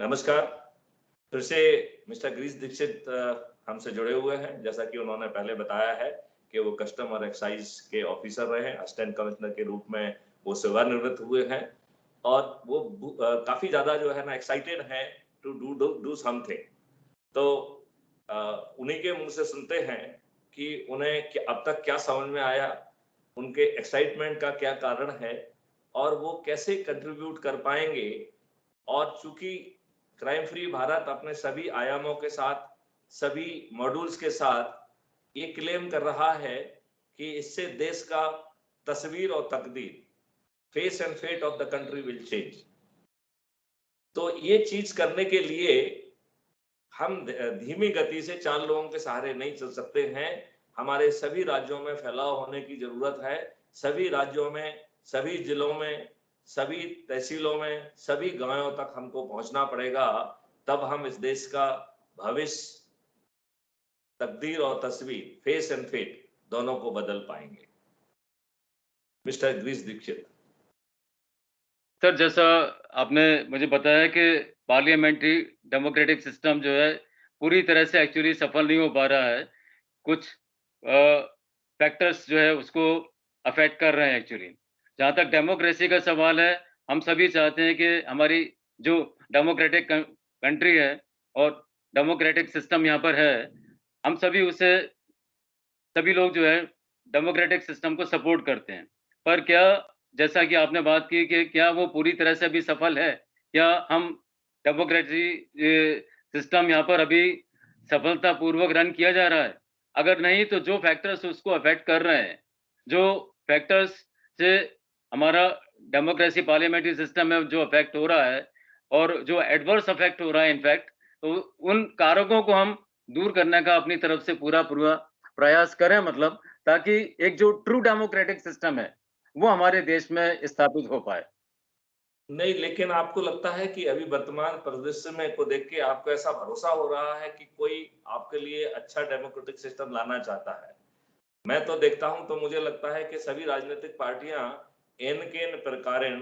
नमस्कार। फिर से मिस्टर गिरीश दीक्षित हमसे जुड़े हुए हैं। जैसा कि उन्होंने पहले बताया है कि वो कस्टम और एक्साइज के ऑफिसर रहे हैं, असिस्टेंट कमिश्नर के रूप में वो सेवानिवृत्त हुए हैं और वो काफ़ी ज़्यादा जो है ना एक्साइटेड हैं टू डू समथिंग। तो उन्हीं के मुँह से सुनते हैं कि उन्हें अब तक क्या समझ में आया, उनके एक्साइटमेंट का क्या कारण है और वो कैसे कंट्रीब्यूट कर पाएँगे। और चूँकि क्राइम फ्री भारत अपने सभी आयामों के साथ, सभी मॉड्यूल्स के साथ ये क्लेम कर रहा है कि इससे देश का तस्वीर और तकदीर, face and fate of the country will change. तो ये चीज़ करने के लिए हम धीमी गति से 4 लोगों के सहारे नहीं चल सकते हैं। हमारे सभी राज्यों में फैलाव होने की ज़रूरत है। सभी राज्यों में, सभी जिलों में, सभी तहसीलों में, सभी गाँवों तक हमको पहुँचना पड़ेगा, तब हम इस देश का भविष्य, तकदीर और तस्वीर, फेस एंड फेट दोनों को बदल पाएँगे। मिस्टर गिरीश दीक्षित। सर, जैसा आपने मुझे बताया कि पार्लियामेंट्री डेमोक्रेटिक सिस्टम जो है, पूरी तरह से एक्चुअली सफल नहीं हो पा रहा है। कुछ फैक्टर्स जो है उसको अफ़ेक्ट कर रहे हैं एक्चुअली। जहाँ तक डेमोक्रेसी का सवाल है, हम सभी चाहते हैं कि हमारी जो डेमोक्रेटिक कंट्री है और डेमोक्रेटिक सिस्टम यहाँ पर है, हम सभी लोग जो है डेमोक्रेटिक सिस्टम को सपोर्ट करते हैं। पर क्या जैसा कि आपने बात की कि क्या वो पूरी तरह से अभी सफल है? क्या हम डेमोक्रेसी सिस्टम यहाँ पर अभी सफलतापूर्वक रन किया जा रहा है? अगर नहीं तो जो फैक्टर्स उसको अफ़ेक्ट कर रहे हैं, जो फैक्टर्स से हमारा डेमोक्रेसी पार्लियामेंट्री सिस्टम में जो अफ़ेक्ट हो रहा है और जो एडवर्स अफ़ेक्ट हो रहा है इनफैक्ट, तो उन कारकों को हम दूर करने का अपनी तरफ से पूरा प्रयास करें मतलब, ताकि एक जो ट्रू डेमोक्रेटिक सिस्टम है, वो हमारे देश में स्थापित हो पाए। नहीं, लेकिन आपको लगता है कि अभी वर्तमान परिदृश्य में को देख के आपको ऐसा भरोसा हो रहा है कि कोई आपके लिए अच्छा डेमोक्रेटिक सिस्टम लाना चाहता है? मैं तो देखता हूँ तो मुझे लगता है कि सभी राजनीतिक पार्टियाँ एन-केन प्रकारेण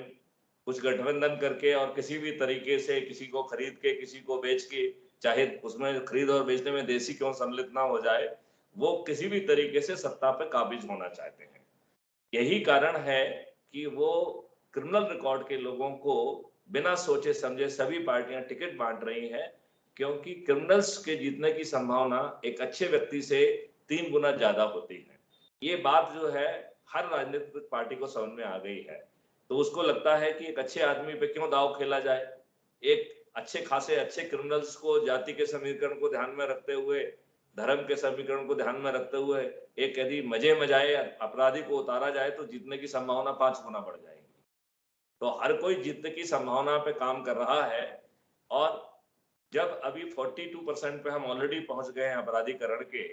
कुछ गठबंधन करके और किसी भी तरीके से किसी को खरीद के, किसी को बेच के, चाहे उसमें खरीद और बेचने में देशी क्यों सम्मिलित ना हो जाए, वो किसी भी तरीके से सत्ता पे काबिज होना चाहते हैं। यही कारण है कि वो क्रिमिनल रिकॉर्ड के लोगों को बिना सोचे समझे सभी पार्टियां टिकट बांट रही हैं, क्योंकि क्रिमिनल्स के जीतने की संभावना एक अच्छे व्यक्ति से 3 गुना ज्यादा होती है। ये बात जो है हर राजनीतिक पार्टी को समझ में आ गई है। तो उसको लगता है कि एक अच्छे आदमी पे क्यों दांव खेला जाए। एक अच्छे खासे अच्छे क्रिमिनल्स को जाति के समीकरण को ध्यान में रखते हुए, धर्म के समीकरण को ध्यान में रखते हुए एक यदि मजे-मजाए अपराधी को उतारा जाए तो जीतने की संभावना 5 गुना बढ़ जाएगी। तो हर कोई जीतने की संभावना पे काम कर रहा है और जब अभी 42% पे हम ऑलरेडी पहुंच गए हैं अपराधीकरण के,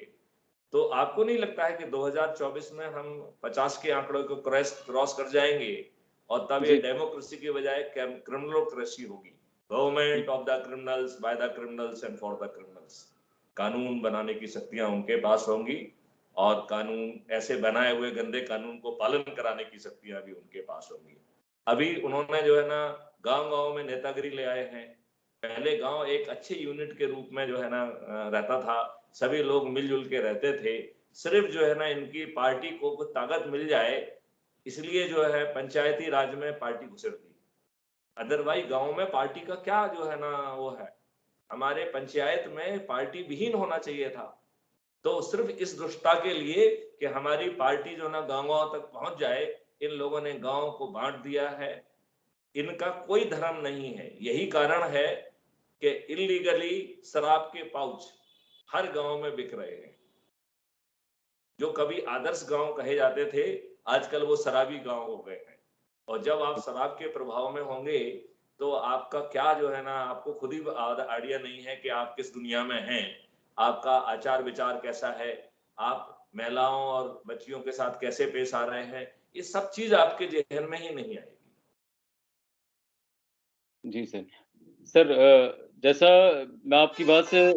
तो आपको नहीं लगता है कि 2024 में हम 50 के आंकड़ों को क्रॉस कर जाएंगे और तब ये जी, डेमोक्रेसी की बजाय क्रिमिनलोक्रेसी होगी। Government of the criminals, by the criminals and for the criminals. कानून बनाने की शक्तियां उनके पास होंगी और कानून ऐसे बनाए हुए गंदे कानून को पालन कराने की शक्तियां भी उनके पास होंगी। अभी उन्होंने जो है ना गांव-गांव में नेतागिरी ले आए हैं। पहले गांव एक अच्छे यूनिट के रूप में जो है ना रहता था। सभी लोग मिलजुल के रहते थे। सिर्फ जो है ना इनकी पार्टी को कुछ ताकत मिल जाए, इसलिए जो है पंचायती राज में पार्टी घुसेड़ दी। अदरवाइज गांव में पार्टी का क्या जो है ना वो है। हमारे पंचायत में पार्टी विहीन होना चाहिए था। तो सिर्फ इस दुष्टता के लिए कि हमारी पार्टी जो ना गाँव-गाँव तक पहुँच जाए, इन लोगों ने गाँव को बाँट दिया है। इनका कोई धर्म नहीं है। यही कारण है कि इल्लीगली शराब के पाउच हर गाँव में बिक रहे हैं। जो कभी आदर्श गाँव कहे जाते थे, आजकल वो शराबी गाँव हो गए हैं। और जब आप शराब के प्रभाव में होंगे, तो आपका क्या जो है ना आपको खुद ही आइडिया नहीं है कि आप किस दुनिया में हैं। आपका आचार-विचार कैसा है, आप महिलाओं और बच्चियों के साथ कैसे पेश आ रहे हैं, ये सब चीज़ आपके ज़हन में ही नहीं आएगी। जी सर। सर जैसा मैं आपकी बात से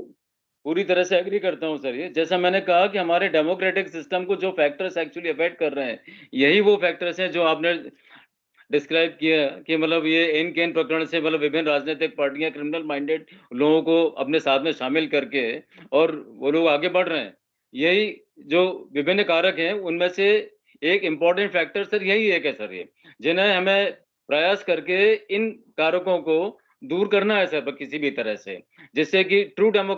पूरी तरह से एग्री करता हूँ सर ये। जैसा मैंने कहा कि हमारे डेमोक्रेटिक सिस्टम को जो फैक्टर्स एक्चुअली अफ़ेक्ट कर रहे हैं, यही वो फैक्टर्स हैं जो आपने डिस्क्राइब किया कि मतलब ये इन केन प्रकरण से मतलब विभिन्न राजनीतिक पार्टियां क्रिमिनल माइंडेड लोगों को अपने साथ में शामिल करके और वो लोग आगे बढ़ रहे हैं। यही जो विभिन्न कारक हैं उनमें से एक इम्पोर्टेंट फैक्टर सर यही एक है सर ये, जिन्हें हमें प्रयास करके इन कारकों को दूर करना है सर किसी भी तरह से, जिससे कि ट्रू डेमो